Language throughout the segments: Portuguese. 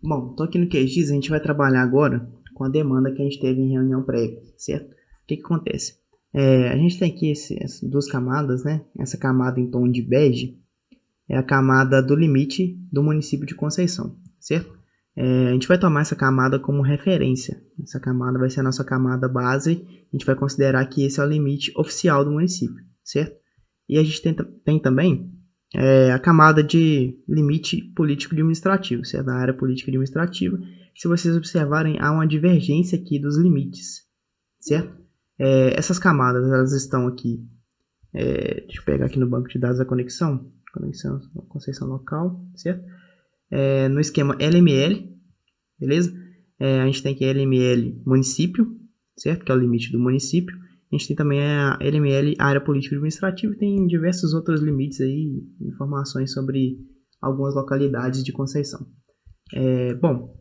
Bom, tô aqui no QGIS, a gente vai trabalhar agora com a demanda que a gente teve em reunião prévia, certo? O que acontece? A gente tem aqui essas duas camadas, né? Essa camada em tom de bege é a camada do limite do município de Conceição, certo? A gente vai tomar essa camada como referência. Essa camada vai ser a nossa camada base. A gente vai considerar que esse é o limite oficial do município, certo? E a gente tem também a camada de limite político-administrativo, certo? Da área política-administrativa. Se vocês observarem, há uma divergência aqui dos limites, certo? Essas camadas, elas estão aqui. Deixa eu pegar aqui no banco de dados a conexão Conceição local, certo? No esquema LML, beleza? A gente tem aqui LML município, certo? Que é o limite do município. A gente tem também a LML área política administrativa e tem diversos outros limites aí, informações sobre algumas localidades de Conceição. Bom,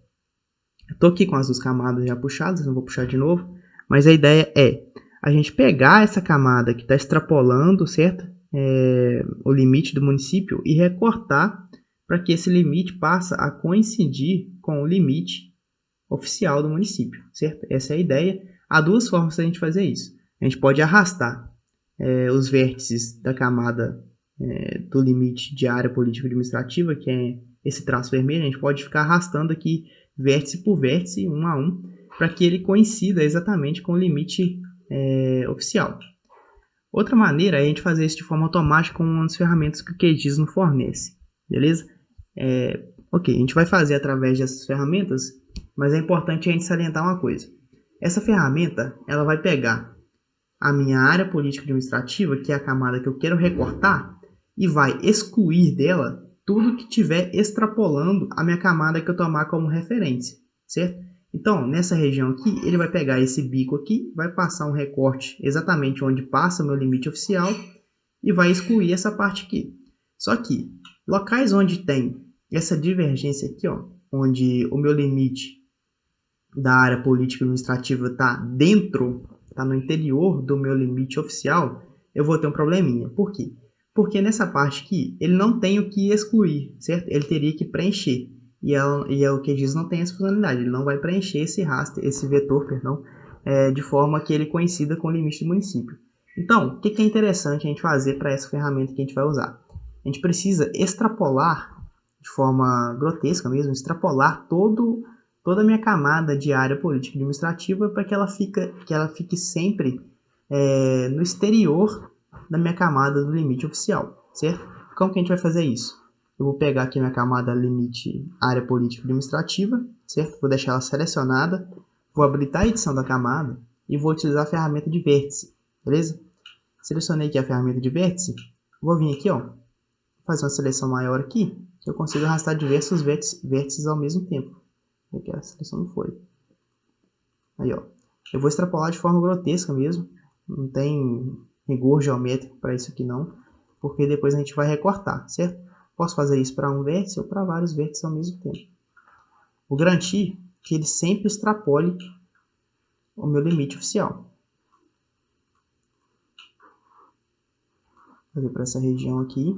estou aqui com as duas camadas já puxadas, não vou puxar de novo, mas a ideia é a gente pegar essa camada que está extrapolando, certo? O limite do município e recortar para que esse limite passe a coincidir com o limite oficial do município, certo? Essa é a ideia. Há duas formas de a gente fazer isso. A gente pode arrastar os vértices da camada do limite de área político-administrativa, que é esse traço vermelho. A gente pode ficar arrastando aqui vértice por vértice, um a um, para que ele coincida exatamente com o limite oficial. Outra maneira é a gente fazer isso de forma automática com uma das ferramentas que o QGIS nos fornece, beleza? Ok, a gente vai fazer através dessas ferramentas, mas é importante a gente salientar uma coisa. Essa ferramenta, ela vai pegar a minha área política administrativa, que é a camada que eu quero recortar, e vai excluir dela tudo que estiver extrapolando a minha camada que eu tomar como referência, certo? Então, nessa região aqui, ele vai pegar esse bico aqui, vai passar um recorte exatamente onde passa o meu limite oficial e vai excluir essa parte aqui. Só que, locais onde tem essa divergência aqui, ó, onde o meu limite da área política administrativa está dentro, está no interior do meu limite oficial, eu vou ter um probleminha. Por quê? Porque nessa parte aqui, ele não tem o que excluir, certo? Ele teria que preencher. E o QGIS não tem essa funcionalidade, ele não vai preencher esse vetor, de forma que ele coincida com o limite do município. Então, o que é interessante a gente fazer para essa ferramenta que a gente vai usar? A gente precisa extrapolar, de forma grotesca mesmo, extrapolar toda a minha camada de área política administrativa para que ela fique sempre no exterior da minha camada do limite oficial, certo? Como que a gente vai fazer isso? Eu vou pegar aqui minha camada limite área política administrativa, certo? Vou deixar ela selecionada, vou habilitar a edição da camada e vou utilizar a ferramenta de vértice, beleza? Selecionei aqui a ferramenta de vértice, vou vir aqui, ó, fazer uma seleção maior aqui, que eu consigo arrastar diversos vértices ao mesmo tempo. Aqui a seleção não foi. Aí, ó. Eu vou extrapolar de forma grotesca mesmo. Não tem rigor geométrico para isso aqui não. Porque depois a gente vai recortar, certo? Posso fazer isso para um vértice ou para vários vértices ao mesmo tempo. Vou garantir que ele sempre extrapole o meu limite oficial. Vou fazer para essa região aqui.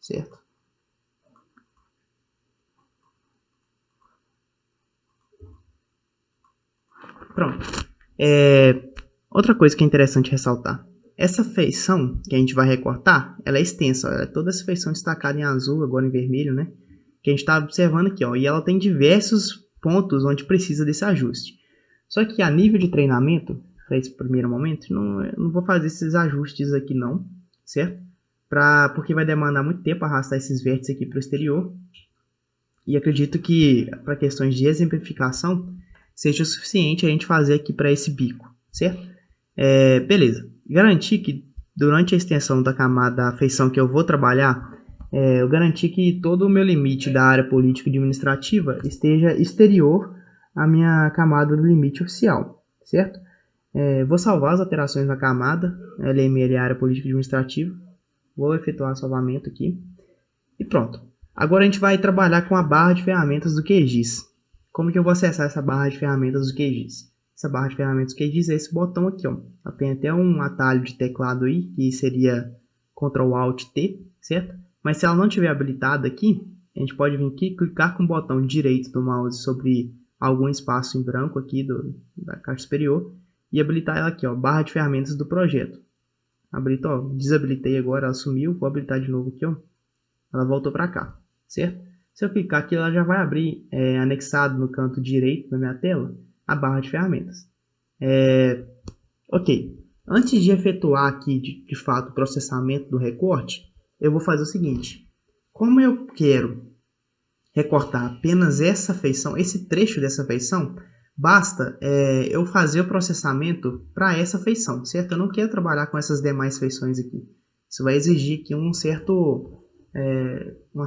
Certo? Pronto. Outra coisa que é interessante ressaltar. Essa feição que a gente vai recortar, ela é extensa. Ela é toda essa feição destacada em azul, agora em vermelho, né? Que a gente está observando aqui, ó. E ela tem diversos pontos onde precisa desse ajuste. Só que a nível de treinamento, para esse primeiro momento, eu não vou fazer esses ajustes aqui não, certo? Porque vai demandar muito tempo arrastar esses vértices aqui para o exterior. E acredito que, para questões de exemplificação, seja o suficiente a gente fazer aqui para esse bico, certo? Beleza. Garantir que durante a extensão da camada da feição que eu vou trabalhar, eu garanti que todo o meu limite da área política e administrativa esteja exterior à minha camada do limite oficial, certo? Vou salvar as alterações na camada LML área política e administrativa. Vou efetuar o salvamento aqui. E pronto. Agora a gente vai trabalhar com a barra de ferramentas do QGIS. Como que eu vou acessar essa barra de ferramentas do QGIS? Essa barra de ferramentas do QGIS é esse botão aqui, ó. Tem até um atalho de teclado aí, que seria Ctrl Alt T, certo? Mas se ela não estiver habilitada aqui, a gente pode vir aqui, clicar com o botão direito do mouse sobre algum espaço em branco aqui da caixa superior e habilitar ela aqui, ó, barra de ferramentas do projeto. Habilitou, ó, desabilitei agora, ela sumiu, vou habilitar de novo aqui, ó, ela voltou para cá, certo? Se eu clicar aqui, ela já vai abrir anexado no canto direito da minha tela a barra de ferramentas. Ok, antes de efetuar aqui de fato o processamento do recorte, eu vou fazer o seguinte: como eu quero recortar apenas essa feição, esse trecho dessa feição, basta eu fazer o processamento para essa feição, certo? Eu não quero trabalhar com essas demais feições aqui. Isso vai exigir aqui uma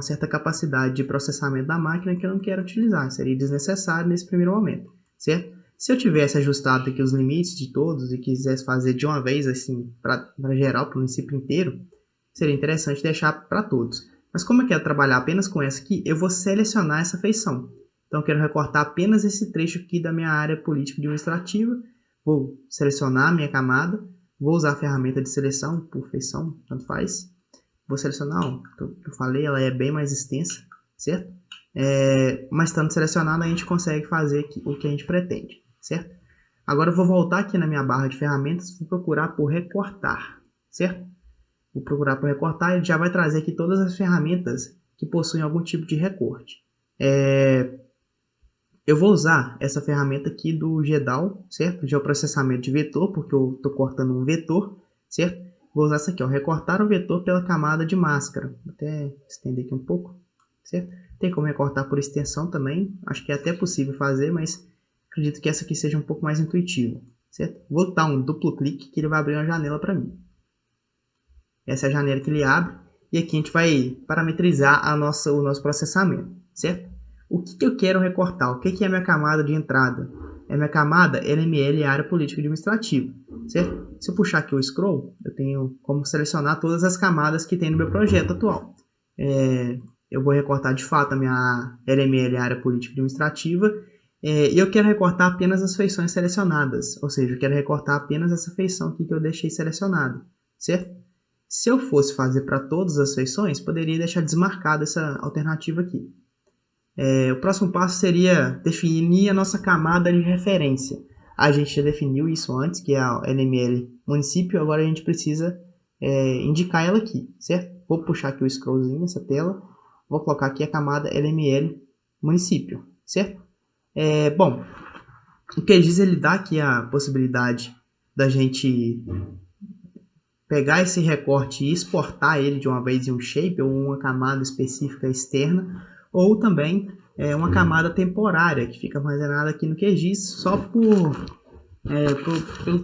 certa capacidade de processamento da máquina que eu não quero utilizar, seria desnecessário nesse primeiro momento, certo? Se eu tivesse ajustado aqui os limites de todos e quisesse fazer de uma vez assim para geral, para o município inteiro, seria interessante deixar para todos. Mas como eu quero trabalhar apenas com essa aqui, eu vou selecionar essa feição. Então eu quero recortar apenas esse trecho aqui da minha área político-administrativa, vou selecionar a minha camada, vou usar a ferramenta de seleção por feição, tanto faz. Vou selecionar, ó, eu falei, ela é bem mais extensa, certo? Mas estando selecionada, a gente consegue fazer o que a gente pretende, certo? Agora eu vou voltar aqui na minha barra de ferramentas, vou procurar por recortar, certo? Vou procurar por recortar, ele já vai trazer aqui todas as ferramentas que possuem algum tipo de recorte. Eu vou usar essa ferramenta aqui do GEDAL, certo? Geoprocessamento de vetor, porque eu estou cortando um vetor, certo? Vou usar essa aqui, ó, recortar o vetor pela camada de máscara. Vou até estender aqui um pouco, certo? Tem como recortar por extensão também, acho que é até possível fazer, mas acredito que essa aqui seja um pouco mais intuitiva, certo? Vou dar um duplo clique que ele vai abrir uma janela para mim. Essa é a janela que ele abre e aqui a gente vai parametrizar o nosso processamento, certo? O que eu quero recortar? O que é a minha camada de entrada? É a minha camada LML área política administrativa, certo? Se eu puxar aqui o scroll, eu tenho como selecionar todas as camadas que tem no meu projeto atual. Eu vou recortar de fato a minha LML área política administrativa e eu quero recortar apenas as feições selecionadas, ou seja, eu quero recortar apenas essa feição aqui que eu deixei selecionada, certo? Se eu fosse fazer para todas as feições, poderia deixar desmarcada essa alternativa aqui. O próximo passo seria definir a nossa camada de referência. A gente já definiu isso antes, que é a LML município, agora a gente precisa indicar ela aqui, certo? Vou puxar aqui o scrollzinho nessa tela, vou colocar aqui a camada LML município, certo? Bom, o QGIS ele dá aqui a possibilidade da gente pegar esse recorte e exportar ele de uma vez em um shape ou uma camada específica externa, ou também uma camada temporária que fica armazenada aqui no QGIS só pelo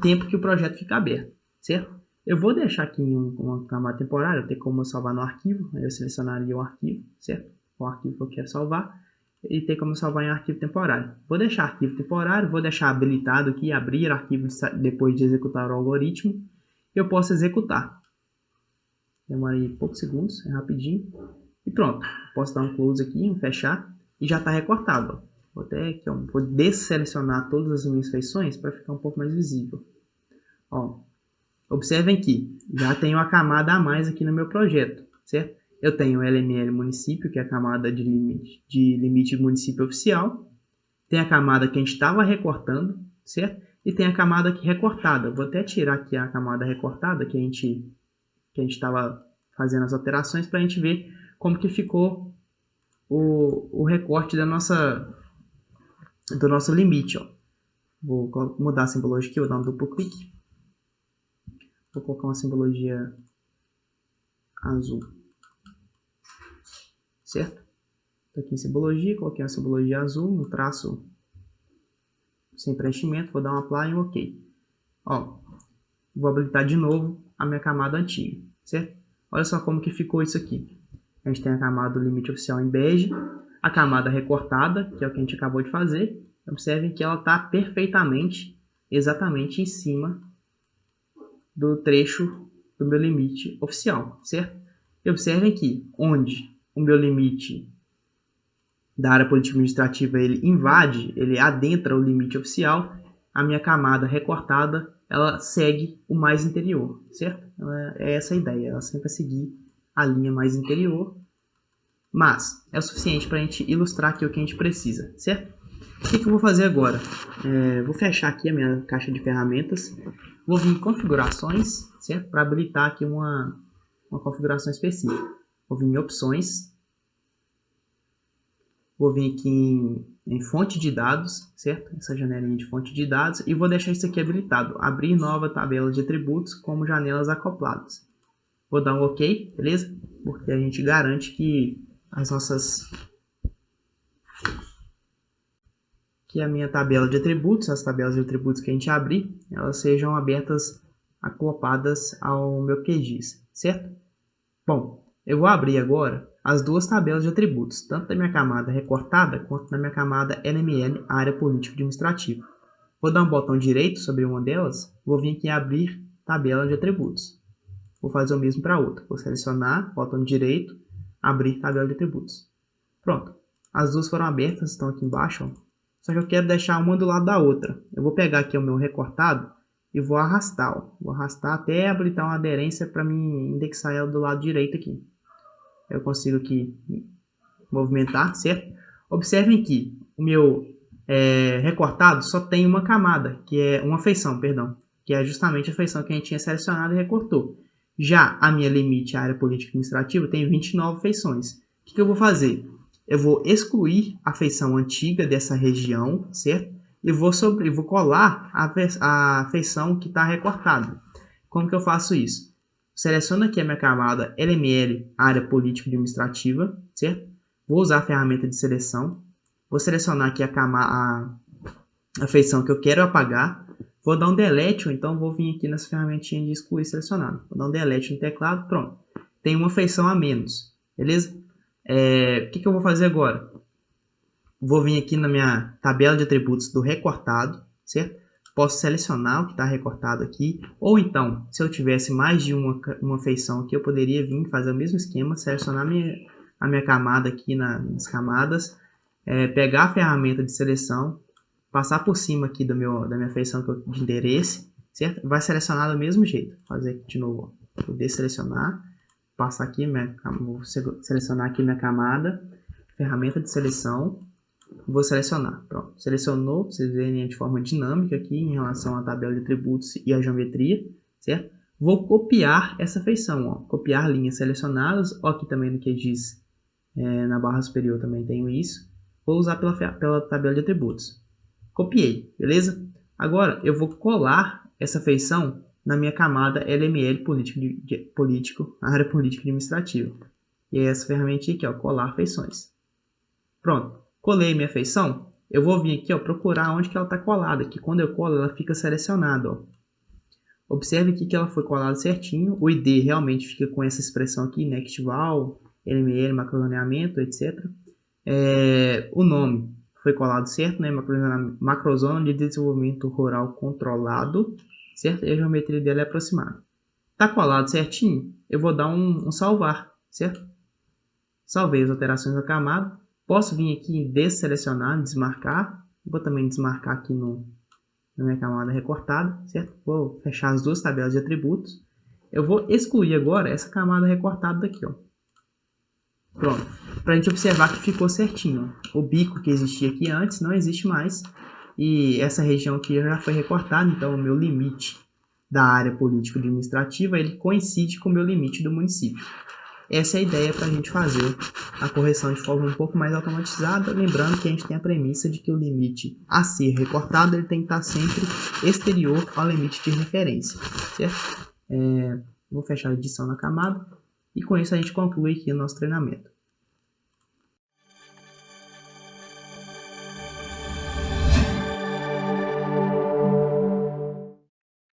tempo que o projeto fica aberto, certo? Eu vou deixar aqui uma camada temporária, tem como eu salvar no arquivo, aí eu selecionaria o arquivo, certo? O arquivo que eu quero salvar, e tem como salvar em arquivo temporário. Vou deixar arquivo temporário, vou deixar habilitado aqui, abrir arquivo depois de executar o algoritmo, eu posso executar. Demora aí poucos segundos, é rapidinho. E pronto, posso dar um close aqui, um fechar, e já está recortado. Vou até aqui, vou desselecionar todas as minhas feições para ficar um pouco mais visível. Ó, observem que já tenho a camada a mais aqui no meu projeto, certo? Eu tenho o LML município, que é a camada de limite município oficial. Tem a camada que a gente estava recortando, certo? E tem a camada aqui recortada. Vou até tirar aqui a camada recortada que a gente estava fazendo as alterações para a gente ver como que ficou o recorte do nosso limite. Ó. Vou mudar a simbologia aqui, vou dar um duplo clique. Vou colocar uma simbologia azul. Certo? Estou aqui em simbologia, coloquei uma simbologia azul, um traço sem preenchimento, vou dar um apply e um ok. Ó, vou habilitar de novo a minha camada antiga, certo? Olha só como que ficou isso aqui. A gente tem a camada do limite oficial em bege, a camada recortada, que é o que a gente acabou de fazer. Observem que ela está perfeitamente, exatamente em cima do trecho do meu limite oficial, certo? E observem que onde o meu limite da área política administrativa ele invade, ele adentra o limite oficial, a minha camada recortada ela segue o mais interior, certo? É essa a ideia, ela sempre vai seguir a linha mais interior, mas é o suficiente para a gente ilustrar aqui o que a gente precisa, certo? O que eu vou fazer agora? Vou fechar aqui a minha caixa de ferramentas, vou vir em configurações, certo? Para habilitar aqui uma configuração específica. Vou vir em opções, vou vir aqui em fonte de dados, certo? Essa janelinha de fonte de dados, e vou deixar isso aqui habilitado. Abrir nova tabela de atributos como janelas acopladas. Vou dar um OK, beleza? Porque a gente garante que que a minha tabela de atributos, as tabelas de atributos que a gente abrir, elas sejam abertas, acopladas ao meu QGIS, certo? Bom, eu vou abrir agora as duas tabelas de atributos, tanto da minha camada recortada quanto da minha camada LML, área político-administrativa. Vou dar um botão direito sobre uma delas, vou vir aqui em abrir tabela de atributos. Vou fazer o mesmo para a outra. Vou selecionar, botão direito, abrir tabela de atributos. Pronto. As duas foram abertas, estão aqui embaixo. Ó. Só que eu quero deixar uma do lado da outra. Eu vou pegar aqui o meu recortado e vou arrastar. Ó. Vou arrastar até habilitar uma aderência para mim indexar ela do lado direito aqui. Eu consigo aqui movimentar, certo? Observem que o meu recortado só tem uma camada, que é uma feição, perdão. Que é justamente a feição que a gente tinha selecionado e recortou. Já a minha limite, a área política administrativa, tem 29 feições. O que eu vou fazer? Eu vou excluir a feição antiga dessa região, certo? E vou colar a feição que está recortada. Como que eu faço isso? Seleciono aqui a minha camada LML, área política administrativa, certo? Vou usar a ferramenta de seleção. Vou selecionar aqui a feição que eu quero apagar. Vou dar um delete, ou então vou vir aqui nessa ferramentinha de excluir selecionado. Vou dar um delete no teclado, pronto. Tem uma feição a menos, beleza? O que eu vou fazer agora? Vou vir aqui na minha tabela de atributos do recortado, certo? Posso selecionar o que está recortado aqui, ou então, se eu tivesse mais de uma feição aqui, eu poderia vir fazer o mesmo esquema, selecionar a minha camada aqui nas camadas, pegar a ferramenta de seleção, passar por cima aqui da minha feição de endereço, certo? Vai selecionar do mesmo jeito. Vou fazer aqui de novo, ó. Vou desselecionar, passar aqui, vou selecionar aqui minha camada, ferramenta de seleção, vou selecionar. Pronto, selecionou, vocês verem de forma dinâmica aqui em relação à tabela de atributos e à geometria, certo? Vou copiar essa feição, ó, copiar linhas selecionadas, ó, aqui também no QGIS, na barra superior também tenho isso. Vou usar pela tabela de atributos. Copiei, beleza? Agora eu vou colar essa feição na minha camada LML político, área política administrativa. E é essa ferramentinha aqui, ó, colar feições. Pronto, colei minha feição. Eu vou vir aqui, ó, procurar onde que ela está colada, que quando eu colo ela fica selecionada, ó. Observe aqui que ela foi colada certinho. O ID realmente fica com essa expressão aqui, NextVal, LML, macrozoneamento, etc. O nome foi colado certo, né? Macrozona de desenvolvimento rural controlado, certo? E a geometria dela é aproximada. Tá colado certinho? Eu vou dar um salvar, certo? Salvei as alterações da camada. Posso vir aqui em desselecionar, desmarcar. Vou também desmarcar aqui na minha camada recortada, certo? Vou fechar as duas tabelas de atributos. Eu vou excluir agora essa camada recortada daqui, ó. Pronto, para a gente observar que ficou certinho. O bico que existia aqui antes não existe mais. E essa região aqui já foi recortada, então o meu limite da área político-administrativa ele coincide com o meu limite do município. Essa é a ideia para a gente fazer a correção de forma um pouco mais automatizada, lembrando que a gente tem a premissa de que o limite a ser recortado ele tem que estar sempre exterior ao limite de referência, certo? Vou fechar a edição na camada. E com isso a gente conclui aqui o nosso treinamento.